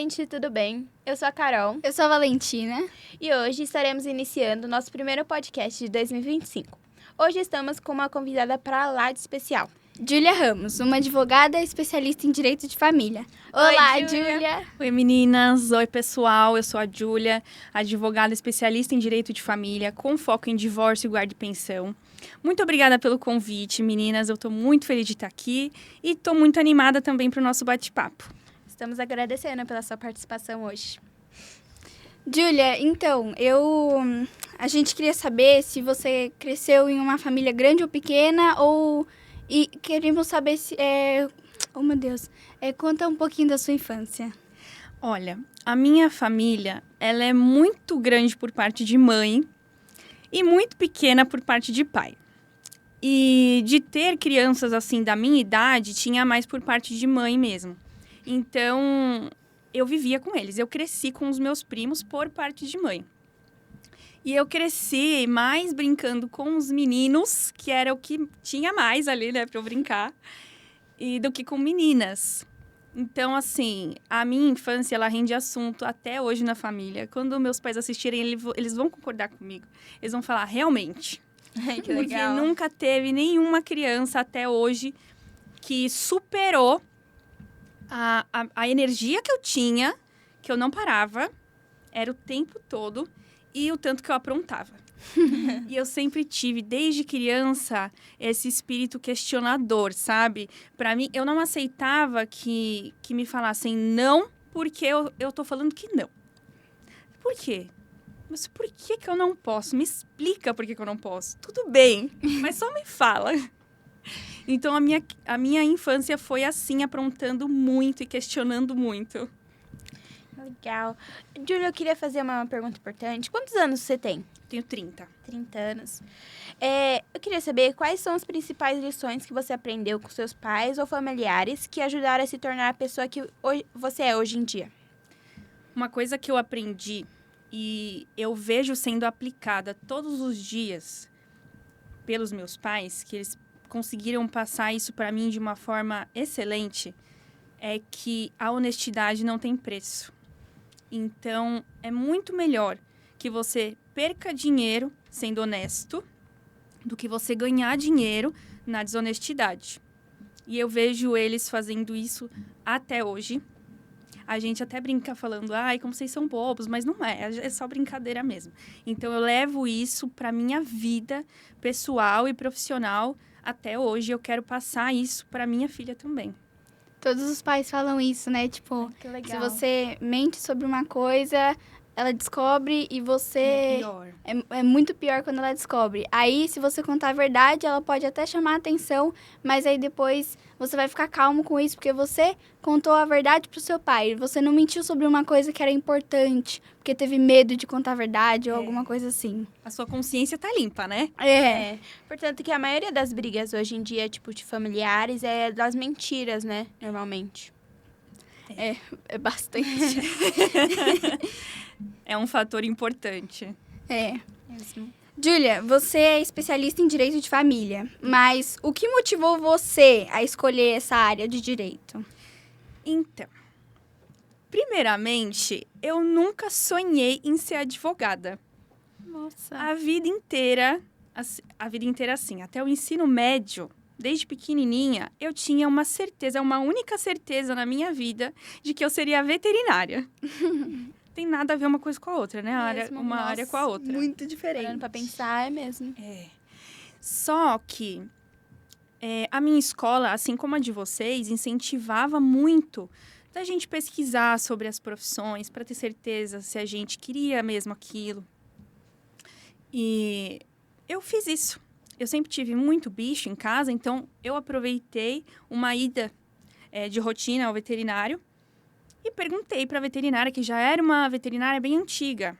gente, tudo bem? Eu sou a Carol. Eu sou a Valentina. E hoje estaremos iniciando nosso primeiro podcast de 2025. Hoje estamos com uma convidada para lá de especial. Júlia Ramos, uma advogada especialista em direito de família. Olá, Júlia! Oi, meninas! Oi, pessoal! Eu sou a Júlia, advogada especialista em direito de família, com foco em divórcio e guarda e pensão. Muito obrigada pelo convite, meninas. Eu estou muito feliz de estar aqui e estou muito animada também para o nosso bate-papo. Estamos agradecendo pela sua participação hoje. Júlia, então, a gente queria saber se você cresceu em uma família grande ou pequena e queríamos saber se... conta um pouquinho da sua infância. Olha, a minha família, ela é muito grande por parte de mãe e muito pequena por parte de pai. E de ter crianças assim da minha idade, tinha mais por parte de mãe mesmo. Então, eu vivia com eles. Eu cresci com os meus primos por parte de mãe. E eu cresci mais brincando com os meninos, que era o que tinha mais ali, né, pra eu brincar, do que com meninas. Então, assim, a minha infância, ela rende assunto até hoje na família. Quando meus pais assistirem, eles vão concordar comigo. Eles vão falar, realmente. Ai, que legal. Porque nunca teve nenhuma criança até hoje que superou a energia que eu tinha, que eu não parava, era o tempo todo, e o tanto que eu aprontava. E eu sempre tive, desde criança, esse espírito questionador, sabe? Pra mim, eu não aceitava que me falassem não, porque eu tô falando que não. Por quê? Mas por que eu não posso? Me explica por que eu não posso. Tudo bem, mas só me fala. Então, a minha infância foi assim, aprontando muito e questionando muito. Legal. Júlia, eu queria fazer uma pergunta importante. Quantos anos você tem? Tenho 30. 30 anos. Eu queria saber quais são as principais lições que você aprendeu com seus pais ou familiares que ajudaram a se tornar a pessoa que você é hoje em dia. Uma coisa que eu aprendi e eu vejo sendo aplicada todos os dias pelos meus pais, que eles conseguiram passar isso para mim de uma forma excelente, é que a honestidade não tem preço. Então, é muito melhor que você perca dinheiro sendo honesto do que você ganhar dinheiro na desonestidade. E eu vejo eles fazendo isso até hoje. A gente até brinca falando, ai, como vocês são bobos, mas não é só brincadeira mesmo. Então, eu levo isso para minha vida pessoal e profissional até hoje. Eu quero passar isso para minha filha também. Todos os pais falam isso, né? Tipo, que legal. Se você mente sobre uma coisa, ela descobre e você... É pior. É muito pior quando ela descobre. Aí, se você contar a verdade, ela pode até chamar a atenção, mas aí depois você vai ficar calmo com isso, porque você contou a verdade pro seu pai. Você não mentiu sobre uma coisa que era importante, porque teve medo de contar a verdade ou alguma coisa assim. A sua consciência tá limpa, né? Portanto, que a maioria das brigas hoje em dia, tipo, de familiares, é das mentiras, né? Normalmente. É bastante. É um fator importante. Mesmo. Júlia, você é especialista em direito de família, mas o que motivou você a escolher essa área de direito? Então, primeiramente, eu nunca sonhei em ser advogada. Nossa. A vida inteira assim, até o ensino médio, desde pequenininha, eu tinha uma única certeza na minha vida de que eu seria veterinária. Tem nada a ver uma coisa com a outra, né? Uma área com a outra. Muito diferente. Parando pra pensar, é mesmo. Só que a minha escola, assim como a de vocês, incentivava muito da gente pesquisar sobre as profissões para ter certeza se a gente queria mesmo aquilo. E eu fiz isso. Eu sempre tive muito bicho em casa, então eu aproveitei uma ida de rotina ao veterinário e perguntei para a veterinária, que já era uma veterinária bem antiga.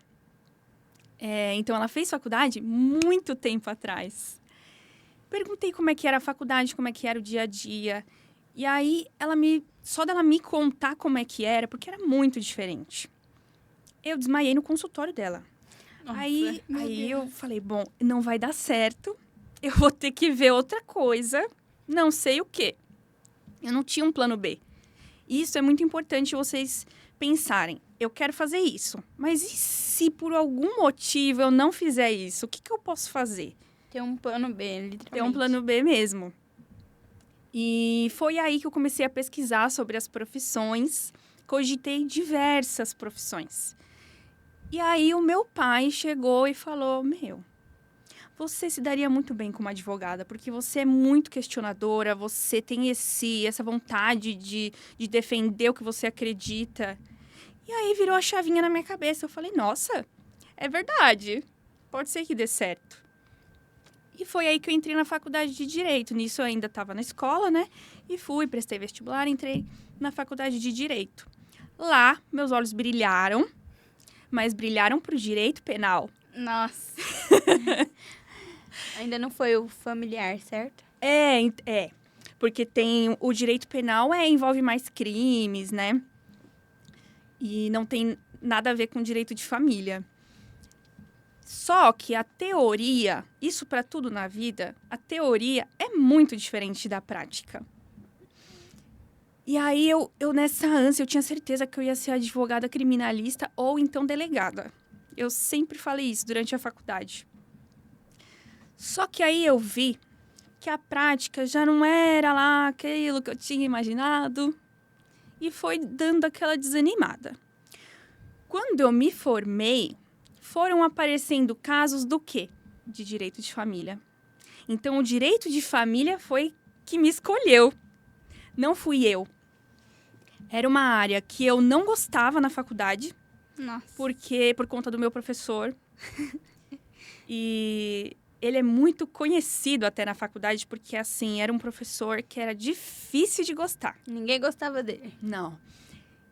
Então, ela fez faculdade muito tempo atrás. Perguntei como é que era a faculdade, como é que era o dia a dia. E aí, só dela me contar como é que era, porque era muito diferente. Eu desmaiei no consultório dela. Nossa, Aí eu falei, bom, não vai dar certo. Eu vou ter que ver outra coisa. Não sei o quê. Eu não tinha um plano B. Isso é muito importante vocês pensarem. Eu quero fazer isso, mas e se por algum motivo eu não fizer isso? O que eu posso fazer? Ter um plano B, literalmente. Ter um plano B mesmo. E foi aí que eu comecei a pesquisar sobre as profissões. Cogitei diversas profissões. E aí o meu pai chegou e falou, você se daria muito bem como advogada, porque você é muito questionadora, você tem essa vontade de defender o que você acredita. E aí virou a chavinha na minha cabeça. Eu falei, nossa, é verdade. Pode ser que dê certo. E foi aí que eu entrei na faculdade de Direito. Nisso eu ainda estava na escola, né? E prestei vestibular, entrei na faculdade de Direito. Lá, meus olhos brilharam, mas brilharam para o direito penal. Nossa. Ainda não foi o familiar, certo? É. Porque tem o direito penal envolve mais crimes, né? E não tem nada a ver com direito de família. Só que a teoria, isso para tudo na vida, a teoria é muito diferente da prática. E aí, eu nessa ânsia, eu tinha certeza que eu ia ser advogada criminalista ou então delegada. Eu sempre falei isso durante a faculdade. Só que aí eu vi que a prática já não era lá aquilo que eu tinha imaginado e foi dando aquela desanimada. Quando eu me formei, foram aparecendo casos do quê? De direito de família. Então, o direito de família foi que me escolheu. Não fui eu. Era uma área que eu não gostava na faculdade, Nossa. por conta do meu professor. E ele é muito conhecido até na faculdade, porque, assim, era um professor que era difícil de gostar. Ninguém gostava dele. Não.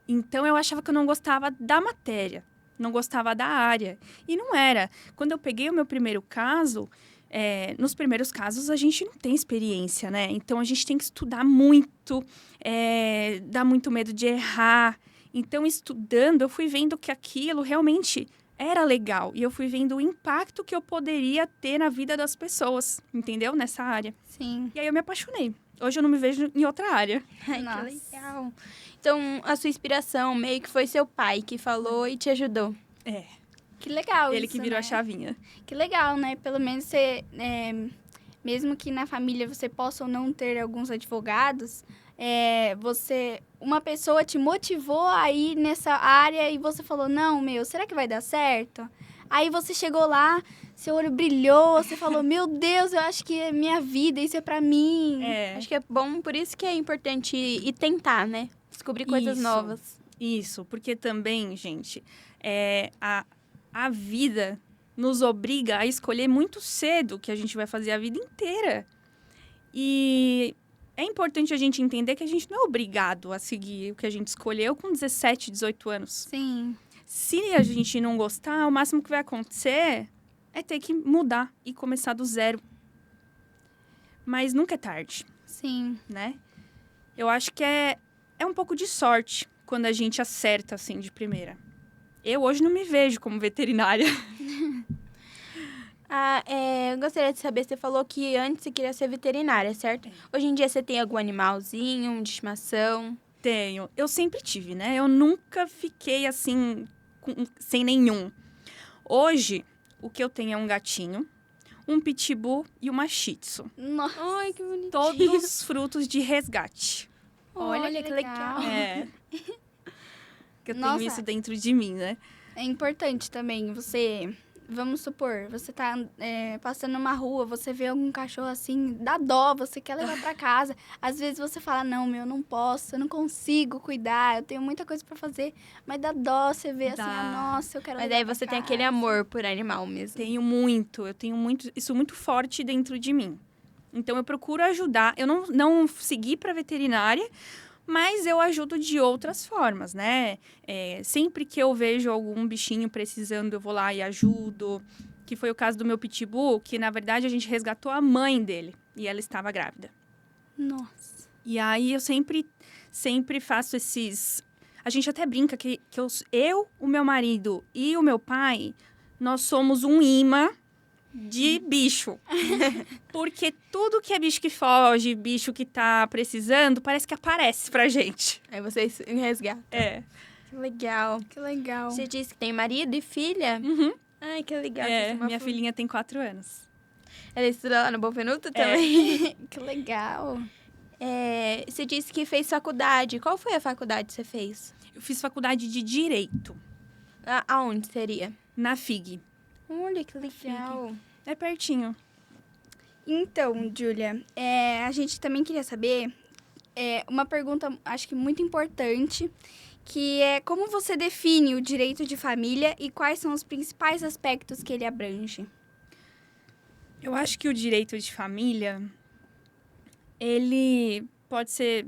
Então, eu achava que eu não gostava da matéria, não gostava da área. E não era. Quando eu peguei o meu primeiro caso, nos primeiros casos a gente não tem experiência, né? Então, a gente tem que estudar muito, dá muito medo de errar. Então, estudando, eu fui vendo que aquilo realmente era legal. E eu fui vendo o impacto que eu poderia ter na vida das pessoas, entendeu? Nessa área. Sim. E aí, eu me apaixonei. Hoje, eu não me vejo em outra área. Ai, Nossa. que legal. Então, a sua inspiração meio que foi seu pai que falou e te ajudou. Que legal Ele isso, que virou né? a chavinha. Que legal, né? Pelo menos você, mesmo que na família você possa ou não ter alguns advogados, uma pessoa te motivou a ir nessa área e você falou, não, será que vai dar certo? Aí você chegou lá, seu olho brilhou, você falou, meu Deus, eu acho que é minha vida, isso é pra mim. Acho que é bom, por isso que é importante ir tentar, né? Descobrir coisas Isso. novas. Isso, porque também, gente, a vida nos obriga a escolher muito cedo o que a gente vai fazer a vida inteira. E é importante a gente entender que a gente não é obrigado a seguir o que a gente escolheu com 17, 18 anos. Sim. Se a gente não gostar, o máximo que vai acontecer é ter que mudar e começar do zero. Mas nunca é tarde, Sim. né? Eu acho que é um pouco de sorte quando a gente acerta, assim, de primeira. Eu hoje não me vejo como veterinária. Eu gostaria de saber, você falou que antes você queria ser veterinária, certo? Hoje em dia você tem algum animalzinho de estimação? Tenho. Eu sempre tive, né? Eu nunca fiquei, assim, sem nenhum. Hoje, o que eu tenho é um gatinho, um pitbull e uma shih tzu. Nossa. Ai, que bonitinho. Todos frutos de resgate. Olha que legal. Que eu Nossa. tenho isso dentro de mim, né? É importante também você... Vamos supor, você tá passando numa rua, você vê algum cachorro assim, dá dó, você quer levar pra casa. Às vezes você fala, não, não posso, eu não consigo cuidar, eu tenho muita coisa pra fazer. Mas dá dó, você vê assim, nossa, eu quero Mas levar daí pra você tem casa. aquele amor por animal mesmo. Eu tenho muito, isso muito forte dentro de mim. Então, eu procuro ajudar. Eu não segui para veterinária, mas eu ajudo de outras formas, né? Sempre que eu vejo algum bichinho precisando, eu vou lá e ajudo. Que foi o caso do meu pitbull, que, na verdade, a gente resgatou a mãe dele. E ela estava grávida. Nossa. E aí, eu sempre faço esses... A gente até brinca que eu, o meu marido e o meu pai, nós somos um imã de bicho. Porque tudo que é bicho que foge, bicho que tá precisando, parece que aparece pra gente. Aí vocês resgatam. É. Que legal. Que legal. Você disse que tem marido e filha? Uhum. Ai, que legal. É, vocês têm uma minha filhinha tem 4 anos. Ela estuda lá no Bom Venuto também? Que legal. Você disse que fez faculdade. Qual foi a faculdade que você fez? Eu fiz faculdade de Direito, Aonde seria? na FIG. Olha, que legal. É pertinho. Então, Júlia, a gente também queria saber uma pergunta, acho que muito importante, que é como você define o direito de família e quais são os principais aspectos que ele abrange? Eu acho que o direito de família, ele pode ser...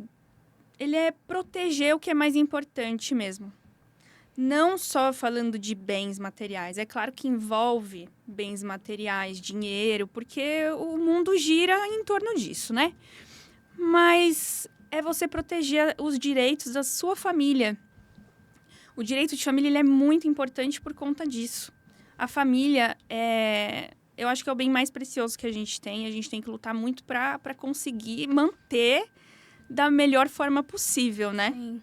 Ele é proteger o que é mais importante mesmo. Não só falando de bens materiais. É claro que envolve bens materiais, dinheiro, porque o mundo gira em torno disso, né? Mas é você proteger os direitos da sua família. O direito de família ele é muito importante por conta disso. A família eu acho que é o bem mais precioso que a gente tem. A gente tem que lutar muito para conseguir manter da melhor forma possível, né? Sim.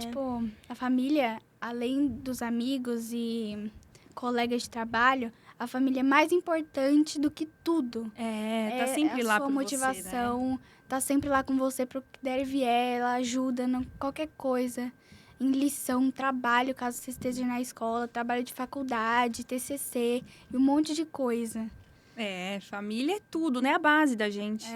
Tipo, a família, além dos amigos e colegas de trabalho, a família é mais importante do que tudo. Tá sempre lá a sua por motivação, tá sempre lá com você pro que der e vier, ela ajuda em qualquer coisa. Em lição, trabalho, caso você esteja na escola, trabalho de faculdade, TCC e um monte de coisa. Família é tudo, né? A base da gente.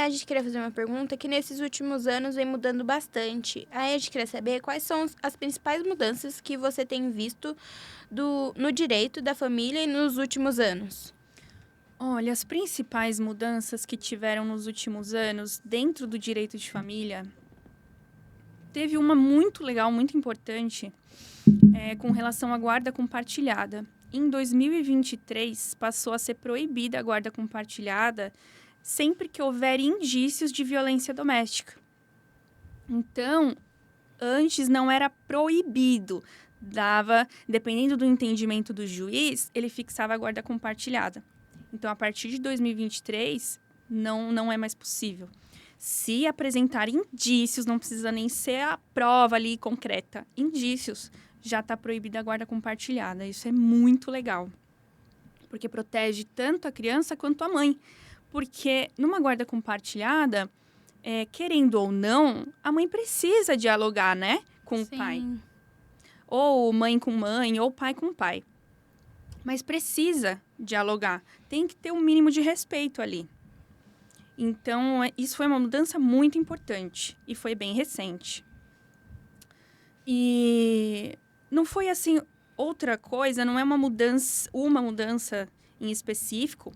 A gente queria fazer uma pergunta que nesses últimos anos vem mudando bastante. Aí a gente queria saber quais são as principais mudanças que você tem visto no direito da família e nos últimos anos. Olha, as principais mudanças que tiveram nos últimos anos dentro do direito de família, teve uma muito legal, muito importante, com relação à guarda compartilhada. Em 2023, passou a ser proibida a guarda compartilhada sempre que houver indícios de violência doméstica. Então, antes não era proibido. Dependendo do entendimento do juiz, ele fixava a guarda compartilhada. Então, a partir de 2023, não é mais possível. Se apresentar indícios, não precisa nem ser a prova ali concreta. Indícios, já está proibida a guarda compartilhada. Isso é muito legal. Porque protege tanto a criança quanto a mãe. Porque numa guarda compartilhada, querendo ou não, a mãe precisa dialogar, né? Com o pai. Ou mãe com mãe, ou pai com pai. Mas precisa dialogar. Tem que ter um mínimo de respeito ali. Então, isso foi uma mudança muito importante. E foi bem recente. E não foi assim, outra coisa, não é uma mudança em específico,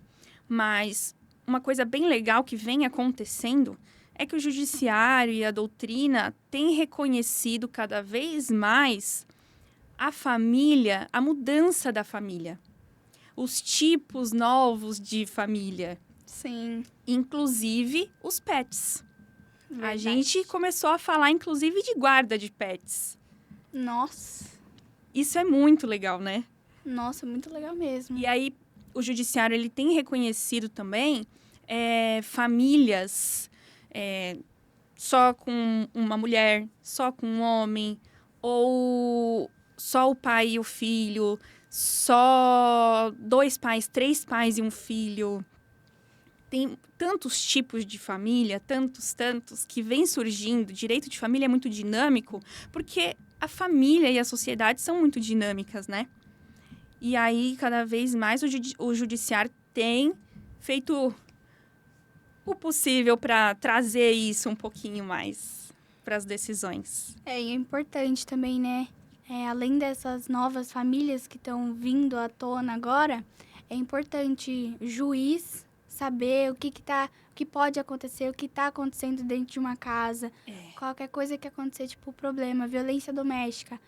mas uma coisa bem legal que vem acontecendo é que o judiciário e a doutrina têm reconhecido cada vez mais a família, a mudança da família. Os tipos novos de família. Sim. Inclusive os pets. Verdade. A gente começou a falar, inclusive, de guarda de pets. Nossa. Isso é muito legal, né? Nossa, muito legal mesmo. E aí, o judiciário ele tem reconhecido também famílias só com uma mulher, só com um homem, ou só o pai e o filho, só 2 pais, 3 pais e um filho. Tem tantos tipos de família, tantos, que vem surgindo. O direito de família é muito dinâmico, porque a família e a sociedade são muito dinâmicas, né? E aí, cada vez mais, o judiciário tem feito o possível para trazer isso um pouquinho mais para as decisões. E é importante também, né? Além dessas novas famílias que estão vindo à tona agora, é importante o juiz saber o que pode acontecer, o que está acontecendo dentro de uma casa. Qualquer coisa que acontecer, tipo problema, violência doméstica.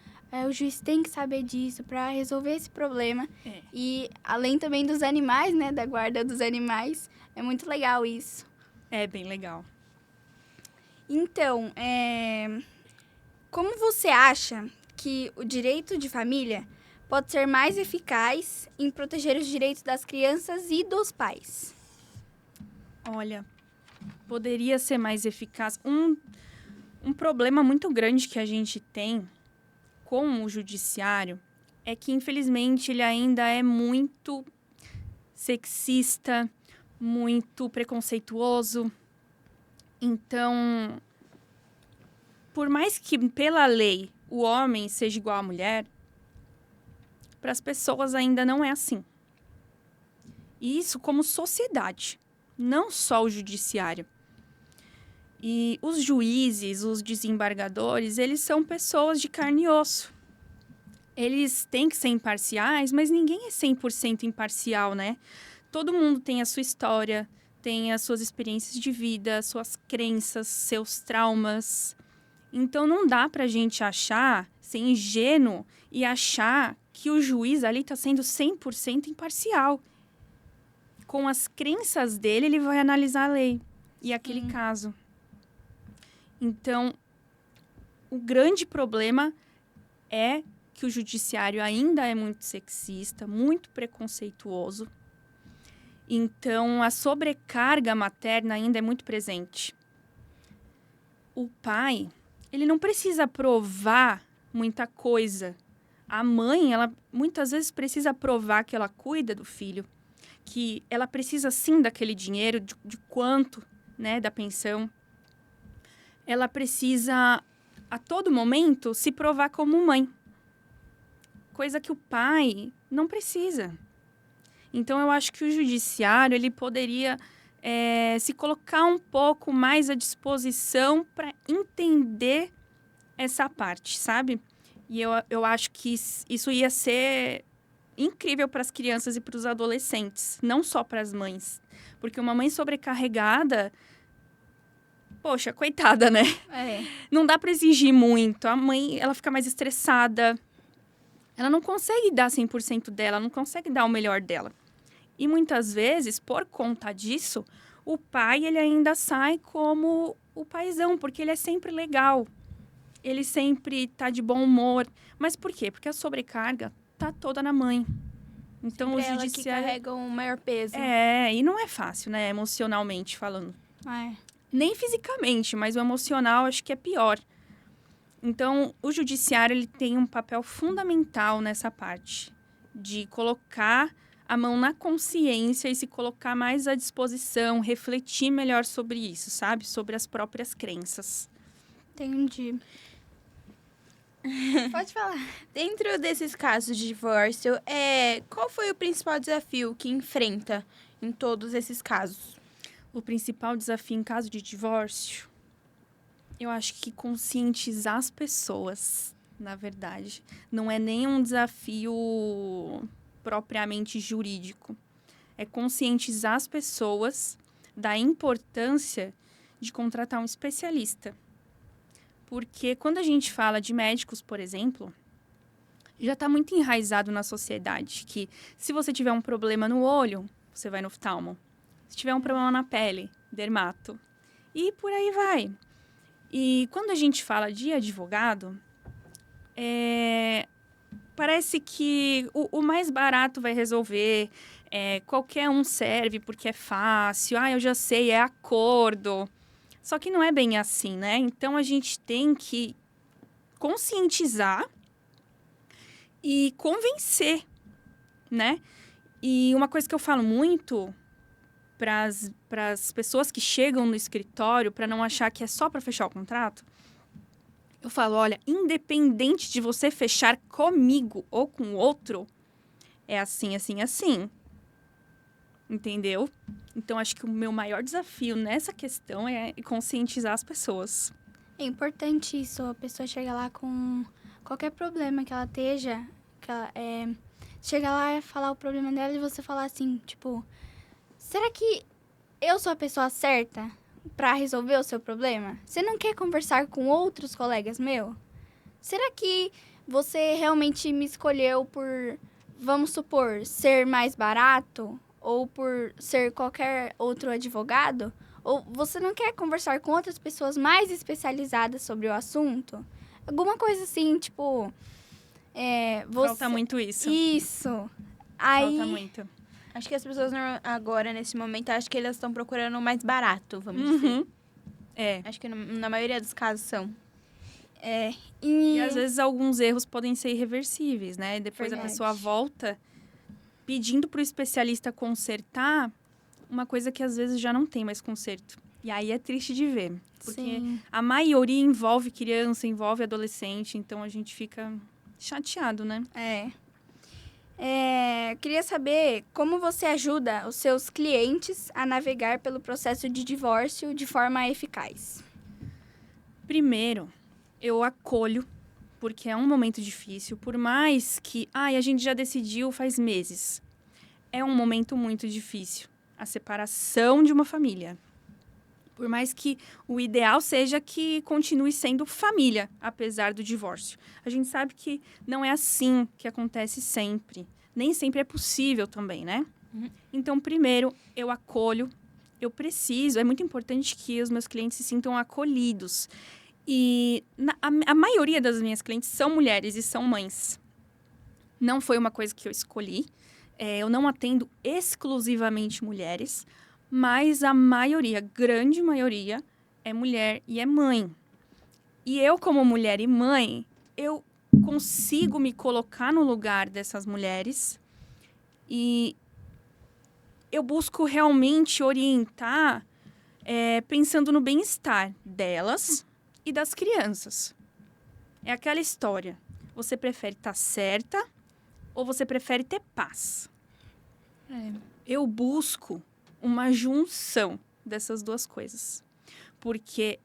O juiz tem que saber disso para resolver esse problema. E além também dos animais, né? Da guarda dos animais. É muito legal isso. É bem legal. Então, como você acha que o direito de família pode ser mais eficaz em proteger os direitos das crianças e dos pais? Olha, poderia ser mais eficaz. Um problema muito grande que a gente tem com o judiciário é que, infelizmente, ele ainda é muito sexista, muito preconceituoso. Então, por mais que pela lei o homem seja igual à mulher, para as pessoas ainda não é assim. E isso como sociedade, não só o judiciário. E os juízes, os desembargadores, eles são pessoas de carne e osso. Eles têm que ser imparciais, mas ninguém é 100% imparcial, né? Todo mundo tem a sua história, tem as suas experiências de vida, suas crenças, seus traumas. Então, não dá pra gente ser ingênuo e achar que o juiz ali está sendo 100% imparcial. Com as crenças dele, ele vai analisar a lei e aquele caso. Então, o grande problema é que o judiciário ainda é muito sexista, muito preconceituoso. Então, a sobrecarga materna ainda é muito presente. O pai, ele não precisa provar muita coisa. A mãe, ela muitas vezes precisa provar que ela cuida do filho, que ela precisa sim daquele dinheiro, de quanto, né, da pensão. Ela precisa, a todo momento, se provar como mãe. Coisa que o pai não precisa. Então, eu acho que o judiciário, ele poderia se colocar um pouco mais à disposição para entender essa parte, sabe? E eu acho que isso ia ser incrível para as crianças e para os adolescentes, não só para as mães. Porque uma mãe sobrecarregada, poxa, coitada, né? Não dá para exigir muito. A mãe, ela fica mais estressada. Ela não consegue dar 100% dela, não consegue dar o melhor dela. E muitas vezes, por conta disso, o pai, ele ainda sai como o paizão, porque ele é sempre legal. Ele sempre tá de bom humor. Mas por quê? Porque a sobrecarga tá toda na mãe. Então, Sempre o ela judiciário... que carrega o maior peso. E não é fácil, né? Emocionalmente falando. Nem fisicamente, mas o emocional acho que é pior. Então, o judiciário, ele tem um papel fundamental nessa parte. De colocar a mão na consciência e se colocar mais à disposição, refletir melhor sobre isso, sabe? Sobre as próprias crenças. Entendi. Pode falar. Dentro desses casos de divórcio, qual foi o principal desafio que enfrenta em todos esses casos? O principal desafio em caso de divórcio, eu acho que conscientizar as pessoas, na verdade. Não é nem um desafio propriamente jurídico. É conscientizar as pessoas da importância de contratar um especialista. Porque quando a gente fala de médicos, por exemplo, já está muito enraizado na sociedade que se você tiver um problema no olho, você vai no oftalmo. Se tiver um problema na pele, dermato. E por aí vai. E quando a gente fala de advogado, parece que o mais barato vai resolver, qualquer um serve porque é fácil, eu já sei, é acordo. Só que não é bem assim, né? Então, a gente tem que conscientizar e convencer, né? E uma coisa que eu falo muito para as pessoas que chegam no escritório, para não achar que é só para fechar o contrato, eu falo, olha, independente de você fechar comigo ou com outro, é assim, assim, assim. Entendeu? Então, acho que o meu maior desafio nessa questão é conscientizar as pessoas. É importante isso, a pessoa chega lá com qualquer problema que ela esteja, chega lá e falar o problema dela e você falar assim, tipo, será que eu sou a pessoa certa pra resolver o seu problema? Você não quer conversar com outros colegas meus? Será que você realmente me escolheu por, vamos supor, ser mais barato? Ou por ser qualquer outro advogado? Ou você não quer conversar com outras pessoas mais especializadas sobre o assunto? Alguma coisa assim, tipo... Falta muito isso. Isso. Aí, Falta muito. Acho que as pessoas agora, nesse momento, acho que elas estão procurando o mais barato, vamos dizer. Acho que na maioria dos casos são. E às vezes alguns erros podem ser irreversíveis, né? Depois Verdade. a pessoa volta pedindo pro especialista consertar uma coisa que às vezes já não tem mais conserto. E aí é triste de ver. Porque Sim. a maioria envolve criança, envolve adolescente, então a gente fica chateado, né? Queria saber como você ajuda os seus clientes a navegar pelo processo de divórcio de forma eficaz. Primeiro, eu acolho, porque é um momento difícil, por mais que a gente já decidiu faz meses. É um momento muito difícil, a separação de uma família. Por mais que o ideal seja que continue sendo família, apesar do divórcio. A gente sabe que não é assim que acontece sempre. Nem sempre é possível também, né? Então, primeiro, eu acolho. É muito importante que os meus clientes se sintam acolhidos. E a maioria das minhas clientes são mulheres e são mães. Não foi uma coisa que eu escolhi. Eu não atendo exclusivamente mulheres, mas a maioria, grande maioria, é mulher e é mãe. E eu, como mulher e mãe, eu consigo me colocar no lugar dessas mulheres e eu busco realmente orientar pensando no bem-estar delas e das crianças. É aquela história. Você prefere estar certa ou você prefere ter paz? Eu busco uma junção dessas duas coisas. Porque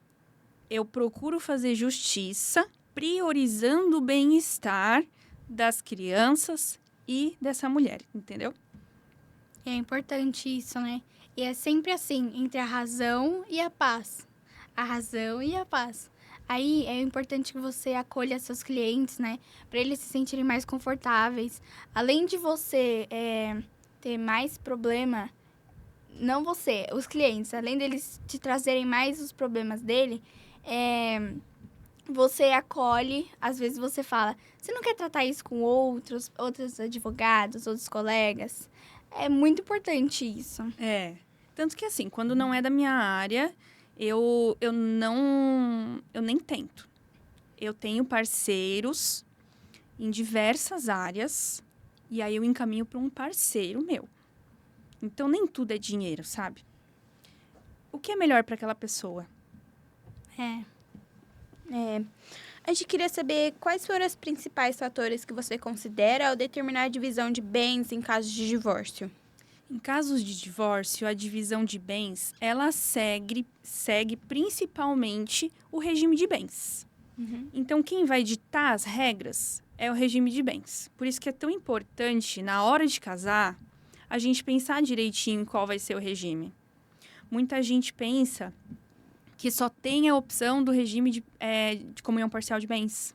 eu procuro fazer justiça priorizando o bem-estar das crianças e dessa mulher, entendeu? É importante isso, né? E é sempre assim, entre a razão e a paz. A razão e a paz. Aí é importante que você acolha seus clientes, né? Para eles se sentirem mais confortáveis. Além de você ter mais problema, não você, os clientes, além deles te trazerem mais os problemas dele, você acolhe, às vezes você fala, você não quer tratar isso com outros advogados, outros colegas? É muito importante isso. Tanto que assim, quando não é da minha área, eu nem tento. Eu tenho parceiros em diversas áreas e aí eu encaminho para um parceiro meu. Então, nem tudo é dinheiro, sabe? O que é melhor para aquela pessoa? A gente queria saber quais foram os principais fatores que você considera ao determinar a divisão de bens em casos de divórcio. Em casos de divórcio, a divisão de bens, ela segue principalmente o regime de bens. Então, quem vai ditar as regras é o regime de bens. Por isso que é tão importante, na hora de casar, a gente pensar direitinho em qual vai ser o regime. Muita gente pensa que só tem a opção do regime de comunhão parcial de bens.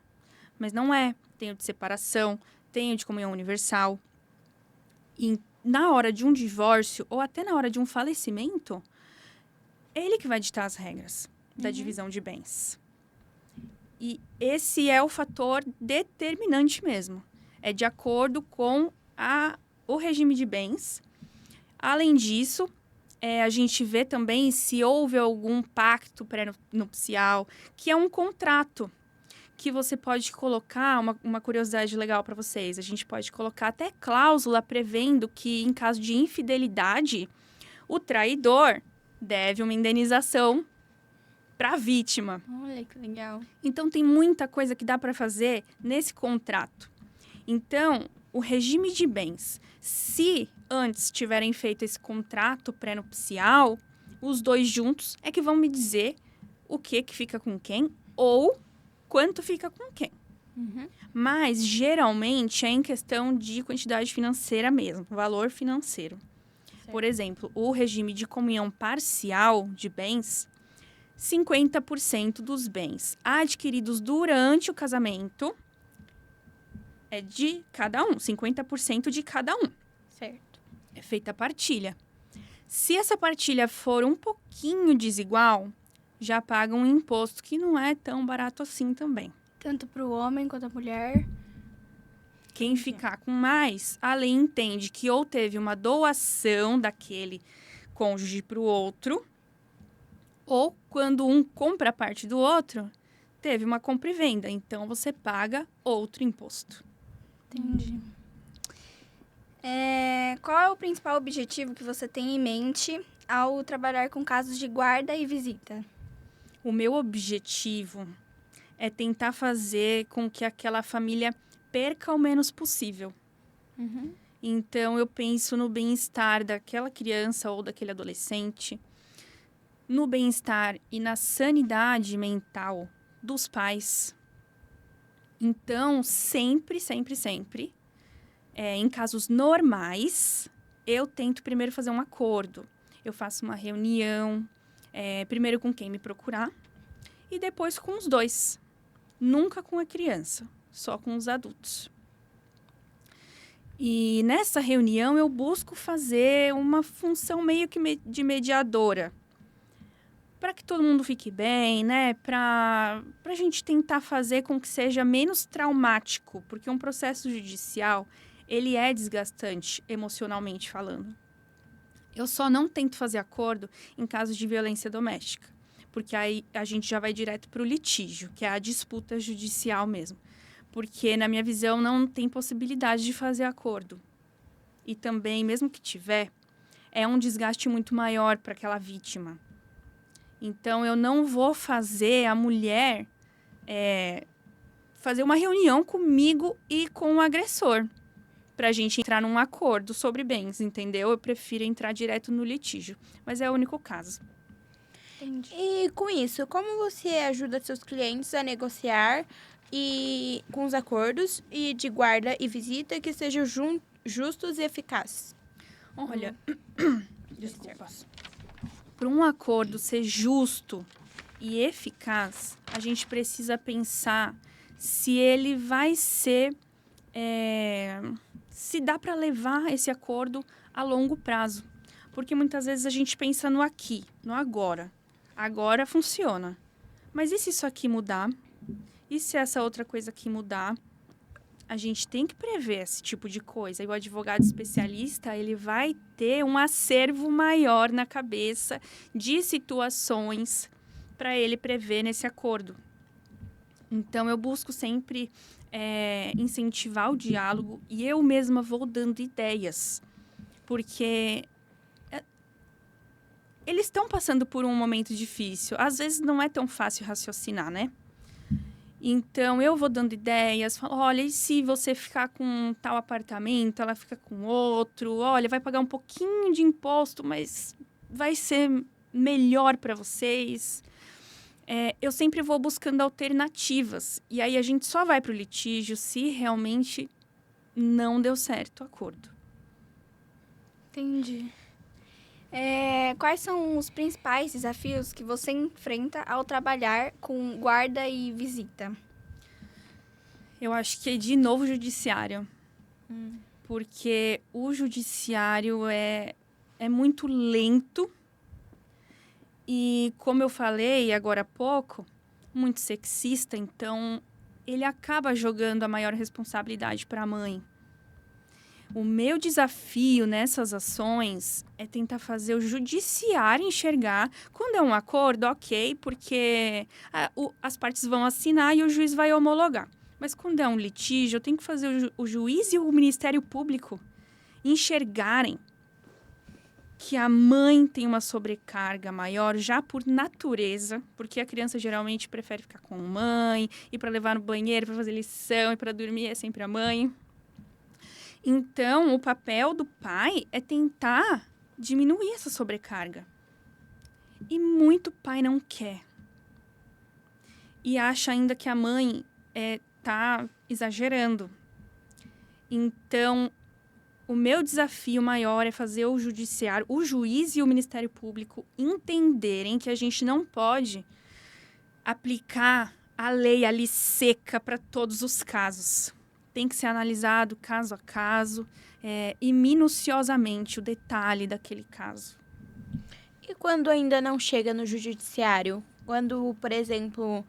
Mas não é. Tem o de separação, tem o de comunhão universal. E na hora de um divórcio, ou até na hora de um falecimento, é ele que vai ditar as regras da divisão de bens. E esse é o fator determinante mesmo. É de acordo com o regime de bens. Além disso, a gente vê também se houve algum pacto pré-nupcial, que é um contrato que você pode colocar, uma curiosidade legal para vocês, a gente pode colocar até cláusula prevendo que, em caso de infidelidade, o traidor deve uma indenização para a vítima. Olha que legal. Então, tem muita coisa que dá para fazer nesse contrato. Então, o regime de bens, se antes tiverem feito esse contrato pré-nupcial, os dois juntos é que vão me dizer o que fica com quem ou quanto fica com quem. Mas, geralmente, é em questão de quantidade financeira mesmo, valor financeiro. Certo. Por exemplo, o regime de comunhão parcial de bens, 50% dos bens adquiridos durante o casamento é de cada um, 50% de cada um. Certo. É feita a partilha. Se essa partilha for um pouquinho desigual, já paga um imposto que não é tão barato assim também. Tanto para o homem quanto a mulher. Quem ficar com mais, a lei entende que ou teve uma doação daquele cônjuge para o outro, ou quando um compra a parte do outro, teve uma compra e venda. Então, você paga outro imposto. Entendi. Qual é o principal objetivo que você tem em mente ao trabalhar com casos de guarda e visita? O meu objetivo é tentar fazer com que aquela família perca o menos possível. Então, eu penso no bem-estar daquela criança ou daquele adolescente, no bem-estar e na sanidade mental dos pais. Então, sempre, em casos normais, eu tento primeiro fazer um acordo. Eu faço uma reunião, primeiro com quem me procurar e depois com os dois. Nunca com a criança, só com os adultos. E nessa reunião eu busco fazer uma função meio que de mediadora. Para que todo mundo fique bem, né? Para a gente tentar fazer com que seja menos traumático. Porque um processo judicial, ele é desgastante, emocionalmente falando. Eu só não tento fazer acordo em casos de violência doméstica. Porque aí a gente já vai direto para o litígio, que é a disputa judicial mesmo. Porque, na minha visão, não tem possibilidade de fazer acordo. E também, mesmo que tiver, é um desgaste muito maior para aquela vítima. Então, eu não vou fazer a mulher fazer uma reunião comigo e com o agressor para a gente entrar num acordo sobre bens, entendeu? Eu prefiro entrar direto no litígio, mas é o único caso. Entendi. E com isso, como você ajuda seus clientes a negociar e com os acordos e de guarda e visita que sejam justos e eficazes? Olha, desculpa. Para um acordo ser justo e eficaz, a gente precisa pensar se ele vai ser... se dá para levar esse acordo a longo prazo. Porque muitas vezes a gente pensa no aqui, no agora. Agora funciona. Mas e se isso aqui mudar? E se essa outra coisa aqui mudar? A gente tem que prever esse tipo de coisa. E o advogado especialista, ele vai ter um acervo maior na cabeça de situações para ele prever nesse acordo. Então, eu busco sempre incentivar o diálogo e eu mesma vou dando ideias. Porque eles estão passando por um momento difícil. Às vezes, não é tão fácil raciocinar, né? Então, eu vou dando ideias, falo, olha, e se você ficar com tal apartamento, ela fica com outro, olha, vai pagar um pouquinho de imposto, mas vai ser melhor para vocês. Eu sempre vou buscando alternativas, e aí a gente só vai para o litígio se realmente não deu certo o acordo. Entendi. Quais são os principais desafios que você enfrenta ao trabalhar com guarda e visita? Eu acho que é de novo o judiciário. Porque o judiciário é muito lento e, como eu falei agora há pouco, muito sexista. Então, ele acaba jogando a maior responsabilidade para a mãe. O meu desafio nessas ações é tentar fazer o judiciário enxergar quando é um acordo, ok, porque as partes vão assinar e o juiz vai homologar. Mas quando é um litígio, eu tenho que fazer o juiz e o Ministério Público enxergarem que a mãe tem uma sobrecarga maior já por natureza, porque a criança geralmente prefere ficar com a mãe, ir para levar no banheiro, para fazer lição e para dormir é sempre a mãe. Então, o papel do pai é tentar diminuir essa sobrecarga. E muito pai não quer. E acha ainda que a mãe está exagerando. Então, o meu desafio maior é fazer o judiciário, o juiz e o Ministério Público entenderem que a gente não pode aplicar a lei ali seca para todos os casos. Tem que ser analisado caso a caso e minuciosamente o detalhe daquele caso. E quando ainda não chega no judiciário? Quando, por exemplo,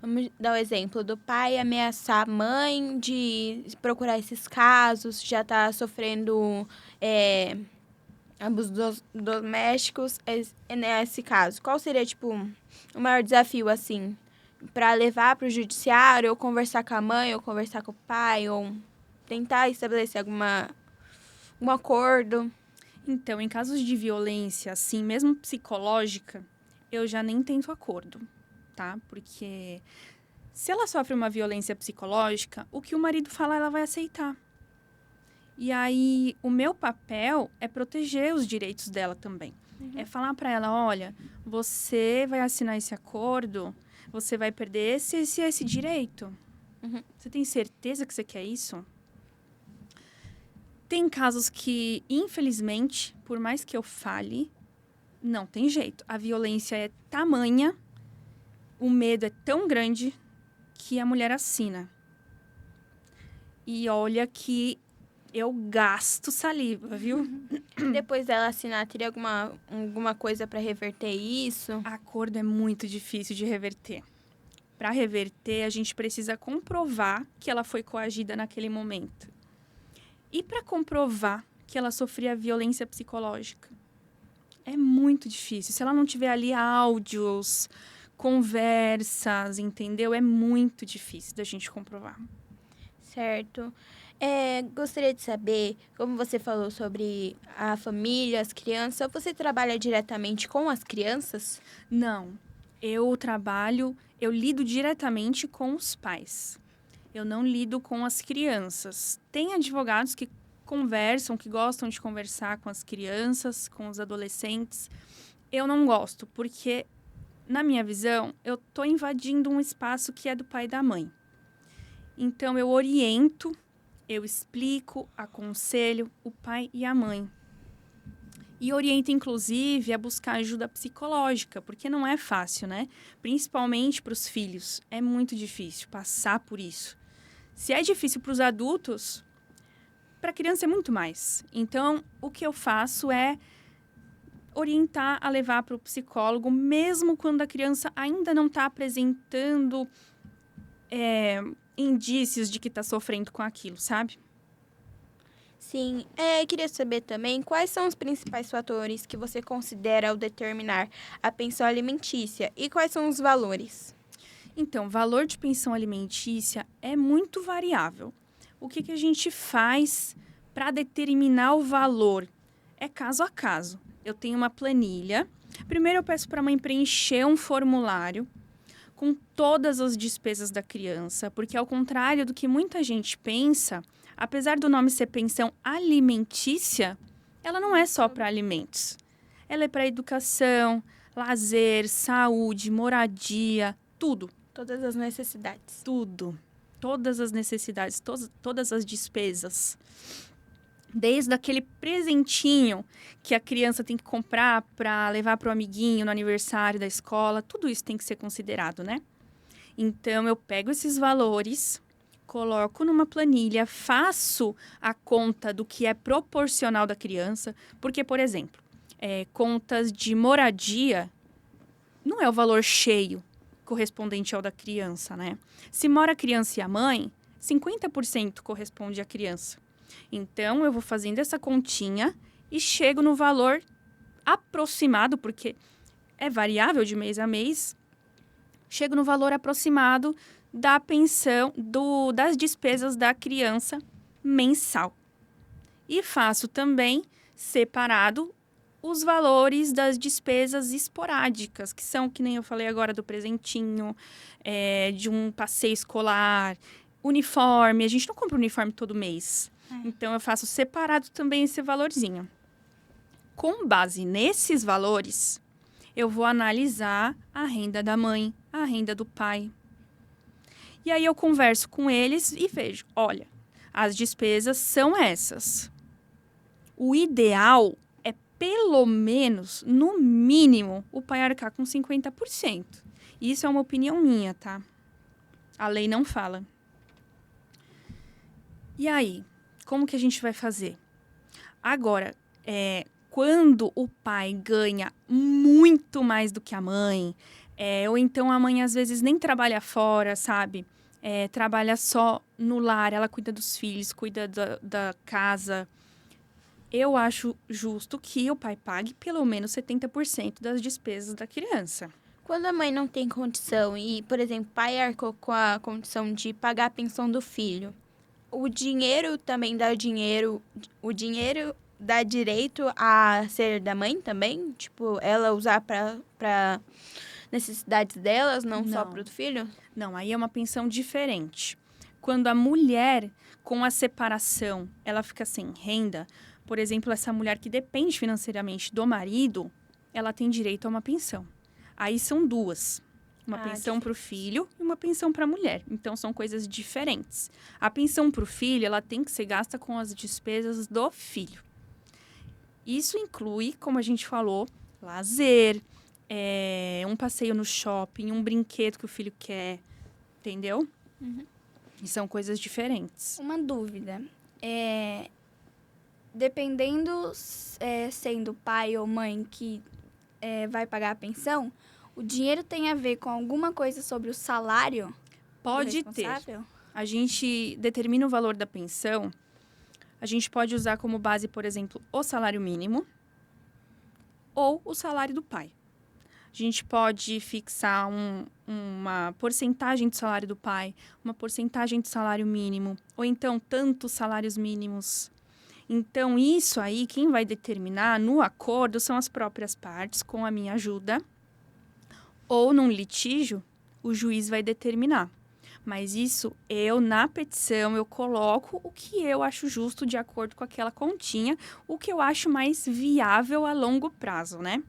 Vamos dar o exemplo do pai ameaçar a mãe de procurar esses casos, já tá sofrendo abusos domésticos, nesse caso. Qual seria, tipo, o maior desafio, assim, para levar para o judiciário, ou conversar com a mãe, ou conversar com o pai, ou tentar estabelecer algum acordo? Então, em casos de violência, assim, mesmo psicológica, eu já nem tento acordo, tá? Porque se ela sofre uma violência psicológica, o que o marido falar, ela vai aceitar. E aí, o meu papel é proteger os direitos dela também. É falar para ela, olha, você vai assinar esse acordo, você vai perder esse direito. Uhum. Você tem certeza que você quer isso? Tem casos que, infelizmente, por mais que eu fale, não tem jeito. A violência é tamanha, o medo é tão grande que a mulher assina. E olha que eu gasto saliva, viu? Depois dela assinar, teria alguma coisa para reverter isso? Acordo é muito difícil de reverter. Para reverter, a gente precisa comprovar que ela foi coagida naquele momento. E para comprovar que ela sofria violência psicológica? É muito difícil. Se ela não tiver ali áudios, conversas, entendeu? É muito difícil da gente comprovar. Certo. Gostaria de saber, como você falou sobre a família, as crianças, você trabalha diretamente com as crianças? Não. Eu lido diretamente com os pais. Eu não lido com as crianças. Tem advogados que conversam, que gostam de conversar com as crianças, com os adolescentes. Eu não gosto, porque, na minha visão, eu estou invadindo um espaço que é do pai e da mãe. Então, eu oriento, eu explico, aconselho o pai e a mãe. E oriento, inclusive, a buscar ajuda psicológica, porque não é fácil, né? Principalmente para os filhos. É muito difícil passar por isso. Se é difícil para os adultos, para a criança é muito mais. Então, o que eu faço é orientar a levar para o psicólogo, mesmo quando a criança ainda não está apresentando indícios de que está sofrendo com aquilo, sabe? Sim. Queria saber também quais são os principais fatores que você considera ao determinar a pensão alimentícia e quais são os valores? Então, valor de pensão alimentícia é muito variável. O que a gente faz para determinar o valor? É caso a caso. Eu tenho uma planilha. Primeiro, eu peço para a mãe preencher um formulário com todas as despesas da criança, porque, ao contrário do que muita gente pensa, apesar do nome ser pensão alimentícia, ela não é só para alimentos. Ela é para educação, lazer, saúde, moradia, tudo. Todas as necessidades. Tudo. Todas as necessidades, todas as despesas. Desde aquele presentinho que a criança tem que comprar para levar para o amiguinho no aniversário da escola, tudo isso tem que ser considerado, né? Então, eu pego esses valores, coloco numa planilha, faço a conta do que é proporcional da criança, porque, por exemplo, contas de moradia não é o valor cheio correspondente ao da criança, né? Se mora a criança e a mãe, 50% corresponde à criança. Então, eu vou fazendo essa continha e chego no valor aproximado, porque é variável de mês a mês, chego no valor aproximado da pensão, das despesas da criança mensal. E faço também separado os valores das despesas esporádicas, que são, que nem eu falei agora, do presentinho, de um passeio escolar, uniforme. A gente não compra uniforme todo mês. Então, eu faço separado também esse valorzinho. Com base nesses valores, eu vou analisar a renda da mãe, a renda do pai. E aí, eu converso com eles e vejo, olha, as despesas são essas. O ideal é, pelo menos, no mínimo, o pai arcar com 50%. Isso é uma opinião minha, tá? A lei não fala. E aí, como que a gente vai fazer? Agora, quando o pai ganha muito mais do que a mãe, Ou então a mãe, às vezes, nem trabalha fora, sabe? Trabalha só no lar, ela cuida dos filhos, cuida da casa. Eu acho justo que o pai pague pelo menos 70% das despesas da criança. Quando a mãe não tem condição e, por exemplo, o pai arcou com a condição de pagar a pensão do filho, o dinheiro também dá dinheiro, o dinheiro dá direito a ser da mãe também? Tipo, ela usar para necessidades delas, não só Não. para o filho? Não, aí é uma pensão diferente. Quando a mulher, com a separação, ela fica sem renda, por exemplo, essa mulher que depende financeiramente do marido, ela tem direito a uma pensão. Aí são duas. Uma pensão para o filho e uma pensão para a mulher. Então, são coisas diferentes. A pensão para o filho, ela tem que ser gasta com as despesas do filho. Isso inclui, como a gente falou, lazer, um passeio no shopping, um brinquedo que o filho quer, entendeu? Uhum. E são coisas diferentes. Uma dúvida. Dependendo sendo pai ou mãe que vai pagar a pensão, o dinheiro tem a ver com alguma coisa sobre o salário do Pode ter. responsável? A gente determina o valor da pensão, a gente pode usar como base, por exemplo, o salário mínimo ou o salário do pai. A gente pode fixar uma porcentagem do salário do pai, uma porcentagem do salário mínimo, ou então tantos salários mínimos. Então, isso aí, quem vai determinar no acordo são as próprias partes, com a minha ajuda, ou num litígio, o juiz vai determinar. Mas isso, na petição, eu coloco o que eu acho justo de acordo com aquela continha, o que eu acho mais viável a longo prazo, né?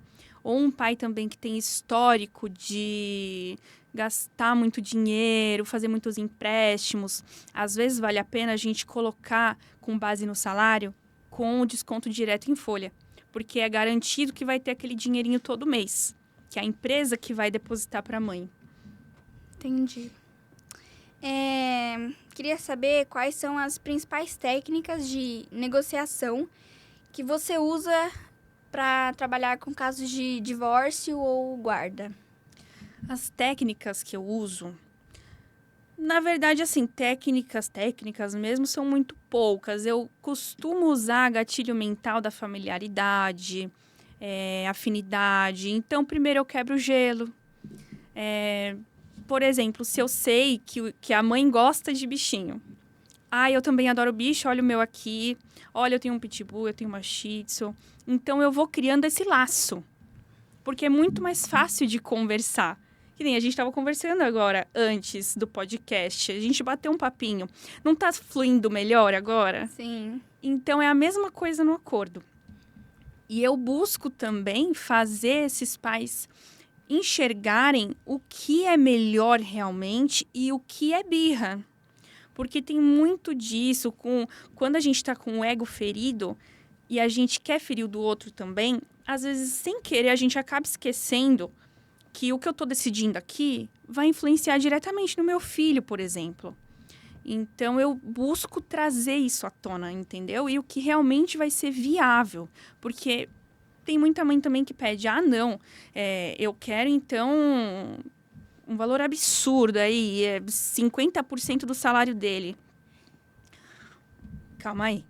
Ou um pai também que tem histórico de gastar muito dinheiro, fazer muitos empréstimos. Às vezes vale a pena a gente colocar com base no salário com o desconto direto em folha, porque é garantido que vai ter aquele dinheirinho todo mês, que é a empresa que vai depositar para a mãe. Entendi. Queria saber quais são as principais técnicas de negociação que você usa para trabalhar com casos de divórcio ou guarda. As técnicas que eu uso, na verdade, assim, técnicas mesmo são muito poucas. Eu costumo usar gatilho mental da familiaridade, afinidade. Então, primeiro eu quebro o gelo. Por exemplo, se eu sei que a mãe gosta de bichinho. Eu também adoro bicho, olha o meu aqui. Olha, eu tenho um pitbull, eu tenho uma shih tzu. Então, eu vou criando esse laço. Porque é muito mais fácil de conversar. Que nem a gente estava conversando agora, antes do podcast. A gente bateu um papinho. Não tá fluindo melhor agora? Sim. Então, é a mesma coisa no acordo. E eu busco também fazer esses pais enxergarem o que é melhor realmente e o que é birra. Porque tem muito disso, quando a gente está com o ego ferido e a gente quer ferir o do outro também, às vezes, sem querer, a gente acaba esquecendo que o que eu estou decidindo aqui vai influenciar diretamente no meu filho, por exemplo. Então, eu busco trazer isso à tona, entendeu? E o que realmente vai ser viável. Porque tem muita mãe também que pede, não, eu quero, então, um valor absurdo aí, 50% do salário dele. Calma aí.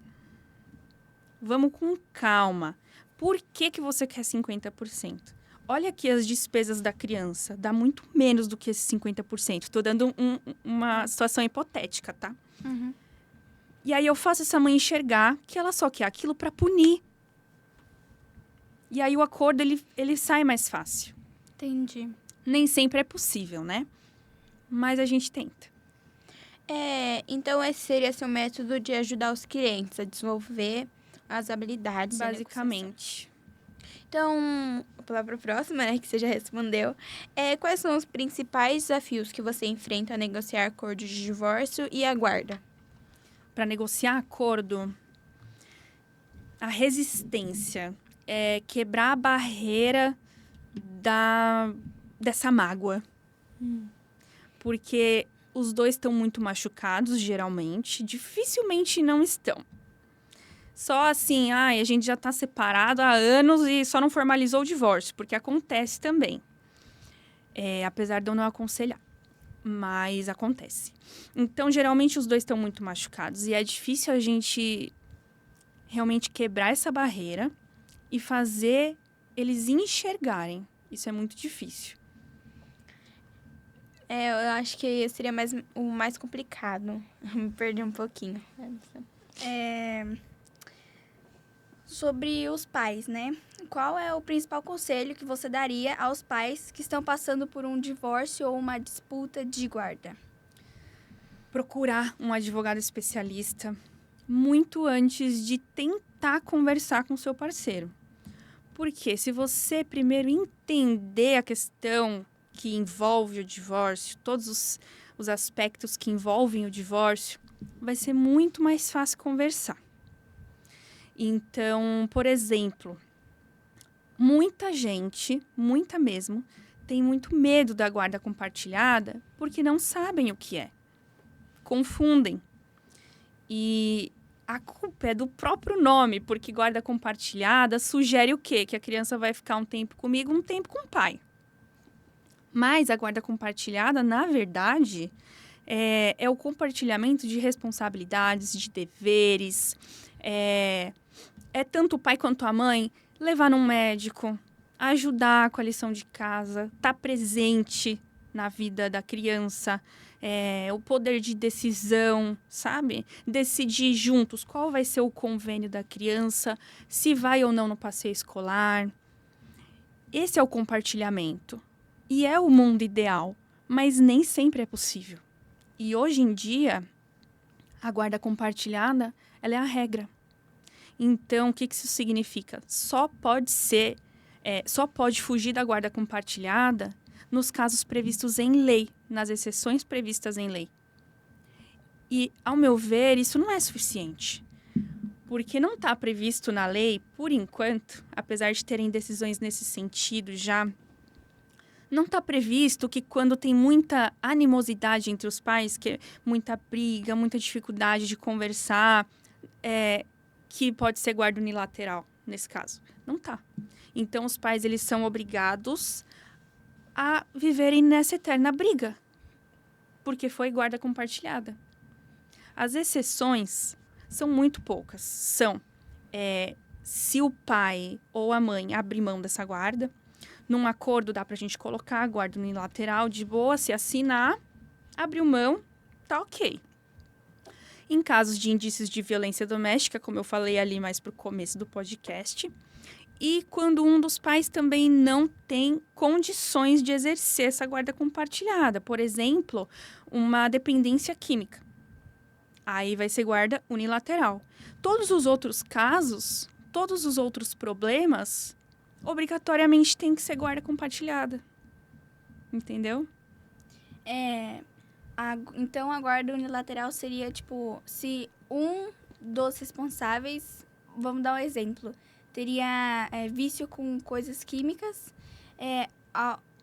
Vamos com calma. Por que você quer 50%? Olha aqui as despesas da criança. Dá muito menos do que esses 50%. Estou dando uma situação hipotética, tá? Uhum. E aí eu faço essa mãe enxergar que ela só quer aquilo para punir. E aí o acordo, ele sai mais fácil. Entendi. Nem sempre é possível, né? Mas a gente tenta. Então esse seria seu método de ajudar os clientes a desenvolver as habilidades. Basicamente. Então, a palavra próxima, né, que você já respondeu, quais são os principais desafios que você enfrenta a negociar acordos de divórcio e a guarda? Para negociar acordo, a resistência é quebrar a barreira dessa mágoa. Porque os dois estão muito machucados, geralmente. Dificilmente não estão. Só assim, a gente já está separado há anos e só não formalizou o divórcio, porque acontece também. apesar de eu não aconselhar. Mas acontece. Então, geralmente, os dois estão muito machucados. E é difícil a gente realmente quebrar essa barreira e fazer eles enxergarem. Isso é muito difícil. Eu acho que seria o mais complicado. Me perdi um pouquinho. Sobre os pais, né? Qual é o principal conselho que você daria aos pais que estão passando por um divórcio ou uma disputa de guarda? Procurar um advogado especialista muito antes de tentar conversar com o seu parceiro. Porque se você primeiro entender a questão que envolve o divórcio, todos os aspectos que envolvem o divórcio, vai ser muito mais fácil conversar. Então, por exemplo, muita gente, muita mesmo, tem muito medo da guarda compartilhada porque não sabem o que é. Confundem. E a culpa é do próprio nome, porque guarda compartilhada sugere o quê? Que a criança vai ficar um tempo comigo, um tempo com o pai. Mas a guarda compartilhada, na verdade, é o compartilhamento de responsabilidades, de deveres. É tanto o pai quanto a mãe levar num médico, ajudar com a lição de casa, estar presente na vida da criança, o poder de decisão, sabe? Decidir juntos qual vai ser o convênio da criança, se vai ou não no passeio escolar. Esse é o compartilhamento. E é o mundo ideal, mas nem sempre é possível. E hoje em dia, a guarda compartilhada, ela é a regra. Então, o que isso significa? Só pode fugir da guarda compartilhada nos casos previstos em lei, nas exceções previstas em lei. E, ao meu ver, isso não é suficiente. Porque não está previsto na lei, por enquanto, apesar de terem decisões nesse sentido já, não está previsto que quando tem muita animosidade entre os pais, que é muita briga, muita dificuldade de conversar, que pode ser guarda unilateral, nesse caso. Não está. Então, os pais eles são obrigados a viverem nessa eterna briga, porque foi guarda compartilhada. As exceções são muito poucas. São se o pai ou a mãe abrir mão dessa guarda, num acordo dá pra gente colocar a guarda unilateral de boa, se assinar, abriu mão, tá ok. Em casos de indícios de violência doméstica, como eu falei ali mais pro começo do podcast, e quando um dos pais também não tem condições de exercer essa guarda compartilhada, por exemplo, uma dependência química. Aí vai ser guarda unilateral. Todos os outros casos, todos os outros problemas, obrigatoriamente tem que ser guarda compartilhada. Entendeu? Então, a guarda unilateral seria, se um dos responsáveis, vamos dar um exemplo, teria vício com coisas químicas,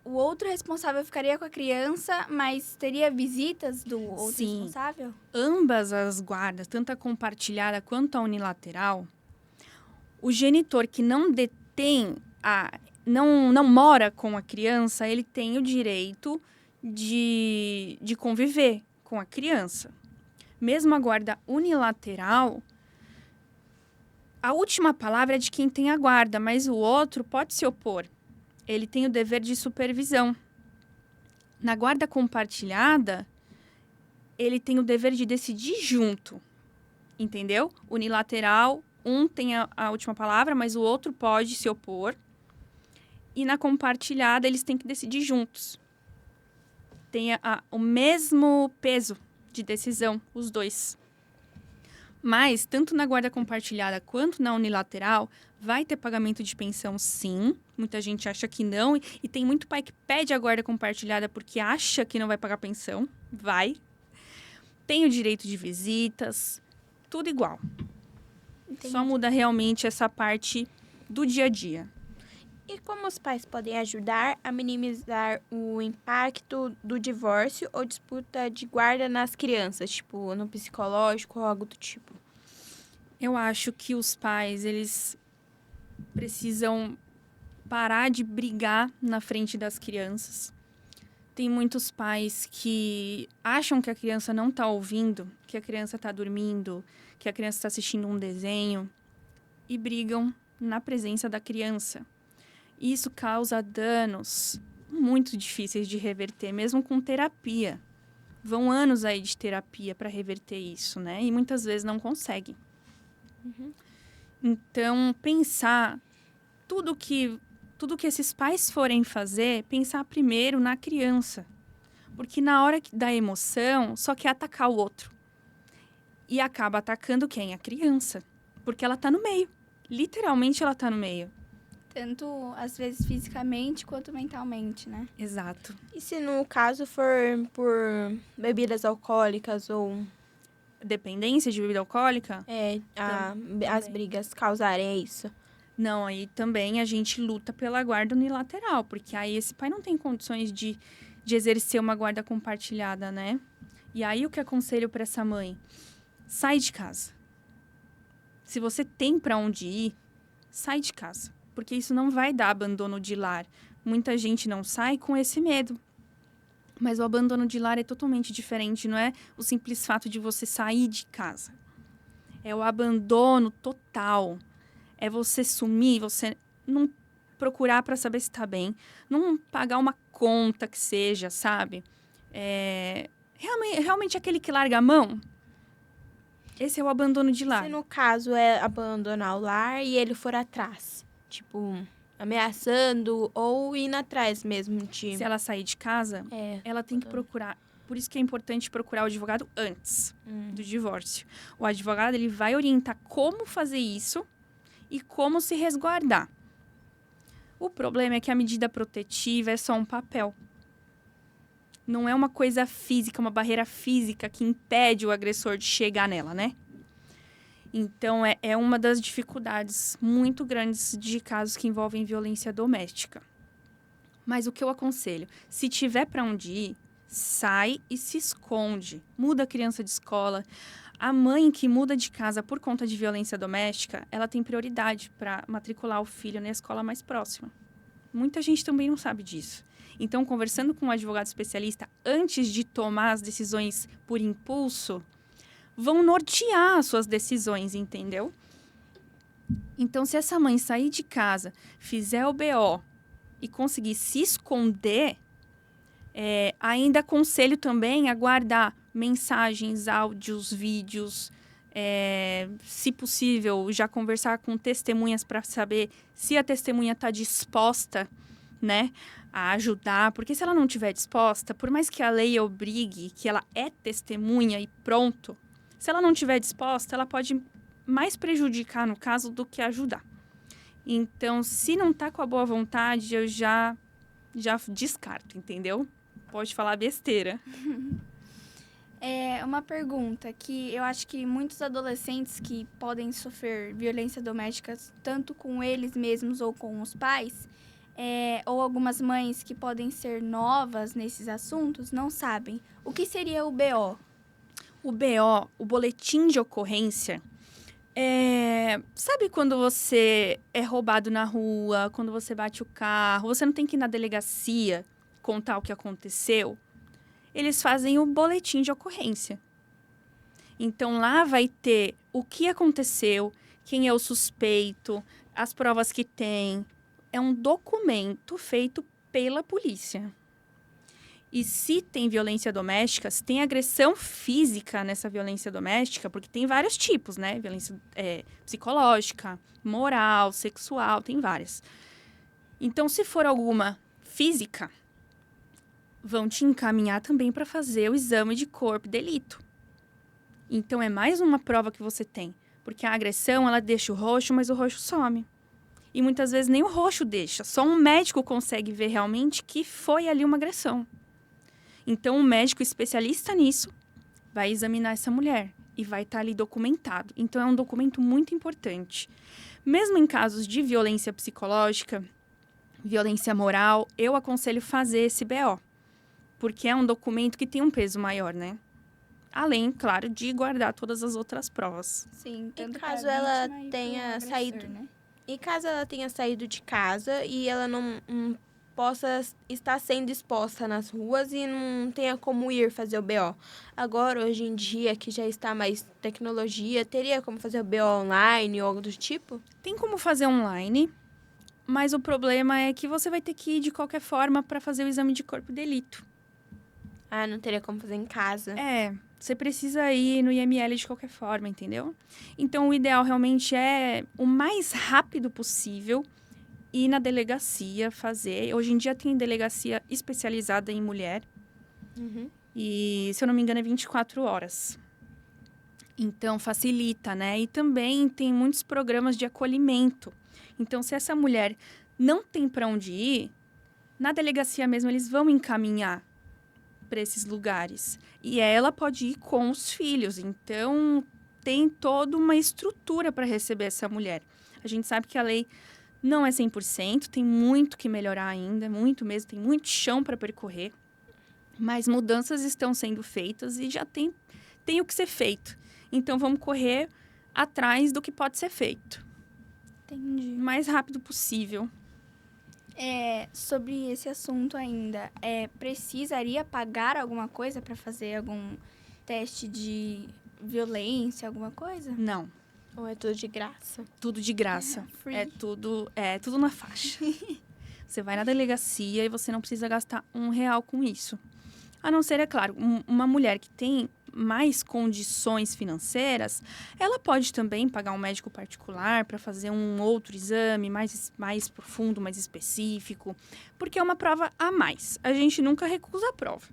o outro responsável ficaria com a criança, mas teria visitas do outro responsável? Ambas as guardas, tanto a compartilhada quanto a unilateral, o genitor que não detém, não mora com a criança, ele tem o direito de conviver com a criança. Mesmo a guarda unilateral, a última palavra é de quem tem a guarda, mas o outro pode se opor. Ele tem o dever de supervisão. Na guarda compartilhada, ele tem o dever de decidir junto. Entendeu? Unilateral, um tem a última palavra, mas o outro pode se opor. E na compartilhada, eles têm que decidir juntos. Tem o mesmo peso de decisão, os dois. Mas, tanto na guarda compartilhada quanto na unilateral, vai ter pagamento de pensão, sim. Muita gente acha que não. E tem muito pai que pede a guarda compartilhada porque acha que não vai pagar pensão. Vai. Tem o direito de visitas. Tudo igual. Entendi. Só muda realmente essa parte do dia a dia. E como os pais podem ajudar a minimizar o impacto do divórcio ou disputa de guarda nas crianças, tipo, no psicológico ou algo do tipo? Eu acho que os pais, eles precisam parar de brigar na frente das crianças. Tem muitos pais que acham que a criança não está ouvindo, que a criança está dormindo, que a criança está assistindo um desenho e brigam na presença da criança. Isso causa danos muito difíceis de reverter, mesmo com terapia. Vão anos aí de terapia para reverter isso, né? E muitas vezes não conseguem. Então, pensar tudo que esses pais forem fazer, pensar primeiro na criança. Porque na hora da emoção, só quer atacar o outro. E acaba atacando quem? A criança. Porque ela tá no meio. Literalmente, ela tá no meio. Tanto, às vezes, fisicamente quanto mentalmente, né? Exato. E se no caso for por bebidas alcoólicas ou Dependência de bebida alcoólica? as brigas causarem isso? Não, aí também a gente luta pela guarda unilateral. Porque aí esse pai não tem condições de exercer uma guarda compartilhada, né? E aí o que aconselho para essa mãe? Sai de casa. Se você tem para onde ir, sai de casa. Porque isso não vai dar abandono de lar. Muita gente não sai com esse medo. Mas o abandono de lar é totalmente diferente. Não é o simples fato de você sair de casa. É o abandono total. É você sumir, você não procurar para saber se está bem. Não pagar uma conta que seja, sabe? Realmente aquele que larga a mão. Esse é o abandono de lar. Se no caso é abandonar o lar e ele for atrás, tipo, ameaçando ou indo atrás mesmo de... Se ela sair de casa, ela tem que procurar. Por isso que é importante procurar o advogado antes do divórcio. O advogado ele vai orientar como fazer isso e como se resguardar. O problema é que a medida protetiva é só um papel. Não é uma coisa física, uma barreira física que impede o agressor de chegar nela, né? Então, é uma das dificuldades muito grandes de casos que envolvem violência doméstica. Mas o que eu aconselho? Se tiver para onde ir, sai e se esconde. Muda a criança de escola. A mãe que muda de casa por conta de violência doméstica, ela tem prioridade para matricular o filho na escola mais próxima. Muita gente também não sabe disso. Então, conversando com um advogado especialista, antes de tomar as decisões por impulso, vão nortear as suas decisões, entendeu? Então, se essa mãe sair de casa, fizer o BO e conseguir se esconder, ainda aconselho também a guardar mensagens, áudios, vídeos, se possível, já conversar com testemunhas para saber se a testemunha está disposta, né, a ajudar, porque se ela não estiver disposta, por mais que a lei obrigue que ela é testemunha e pronto, se ela não estiver disposta, ela pode mais prejudicar no caso do que ajudar. Então, se não tá com a boa vontade, eu já descarto, entendeu? Pode falar besteira. Uma pergunta que eu acho que muitos adolescentes que podem sofrer violência doméstica, tanto com eles mesmos ou com os pais, ou algumas mães que podem ser novas nesses assuntos, não sabem. O que seria o BO? O BO, o boletim de ocorrência, sabe quando você é roubado na rua, quando você bate o carro, você não tem que ir na delegacia contar o que aconteceu? Eles fazem o boletim de ocorrência. Então, lá vai ter o que aconteceu, quem é o suspeito, as provas que tem. É um documento feito pela polícia. E se tem violência doméstica, se tem agressão física nessa violência doméstica, porque tem vários tipos, né? Violência psicológica, moral, sexual, tem várias. Então, se for alguma física, vão te encaminhar também para fazer o exame de corpo e delito. Então, é mais uma prova que você tem. Porque a agressão, ela deixa o roxo, mas o roxo some. E muitas vezes nem o roxo deixa. Só um médico consegue ver realmente que foi ali uma agressão. Então, um médico especialista nisso vai examinar essa mulher e vai estar ali documentado. Então, é um documento muito importante. Mesmo em casos de violência psicológica, violência moral, eu aconselho fazer esse BO. Porque é um documento que tem um peso maior, né? Além, claro, de guardar todas as outras provas. Sim, Em tanto caso pra ela vítima e tenha pro agressor, saído- né? E caso ela tenha saído de casa e ela não possa estar sendo exposta nas ruas e não tenha como ir fazer o BO. Agora, hoje em dia, que já está mais tecnologia, teria como fazer o BO online ou algo do tipo? Tem como fazer online, mas o problema é que você vai ter que ir de qualquer forma para fazer o exame de corpo de delito. Ah, não teria como fazer em casa. Você precisa ir no IML de qualquer forma, entendeu? Então, o ideal realmente é o mais rápido possível ir na delegacia fazer. Hoje em dia tem delegacia especializada em mulher Uhum. e, se eu não me engano, é 24 horas. Então, facilita, né? E também tem muitos programas de acolhimento. Então, se essa mulher não tem para onde ir, na delegacia mesmo eles vão encaminhar para esses lugares. E ela pode ir com os filhos. Então, tem toda uma estrutura para receber essa mulher. A gente sabe que a lei não é 100%, tem muito que melhorar ainda, muito mesmo, tem muito chão para percorrer. Mas mudanças estão sendo feitas e já tem o que ser feito. Então, vamos correr atrás do que pode ser feito. Entendi. O mais rápido possível. Sobre esse assunto ainda, precisaria pagar alguma coisa para fazer algum teste de violência, alguma coisa? Não, Ou é tudo de graça? tudo de graça. Free. É tudo na faixa. Você vai na delegacia e você não precisa gastar R$1 com isso. A não ser, é claro, uma mulher que tem mais condições financeiras, ela pode também pagar um médico particular para fazer um outro exame mais profundo, mais específico, porque é uma prova a mais. A gente nunca recusa a prova.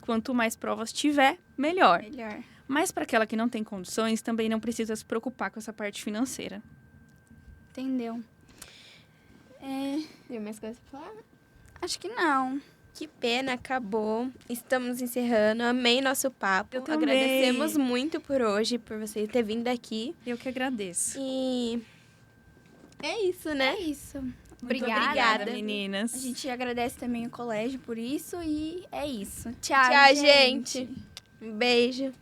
Quanto mais provas tiver, melhor. Melhor. Mas para aquela que não tem condições, também não precisa se preocupar com essa parte financeira. Entendeu? Tem mais coisa pra falar? Acho que não. Que pena, acabou. Estamos encerrando. Amei nosso papo. Eu também. Agradecemos muito por hoje, por você ter vindo aqui. Eu que agradeço. E é isso, né? É isso. Muito Obrigada. obrigada, meninas. A gente agradece também o colégio por isso e é isso. Tchau, Tchau, gente. Um beijo.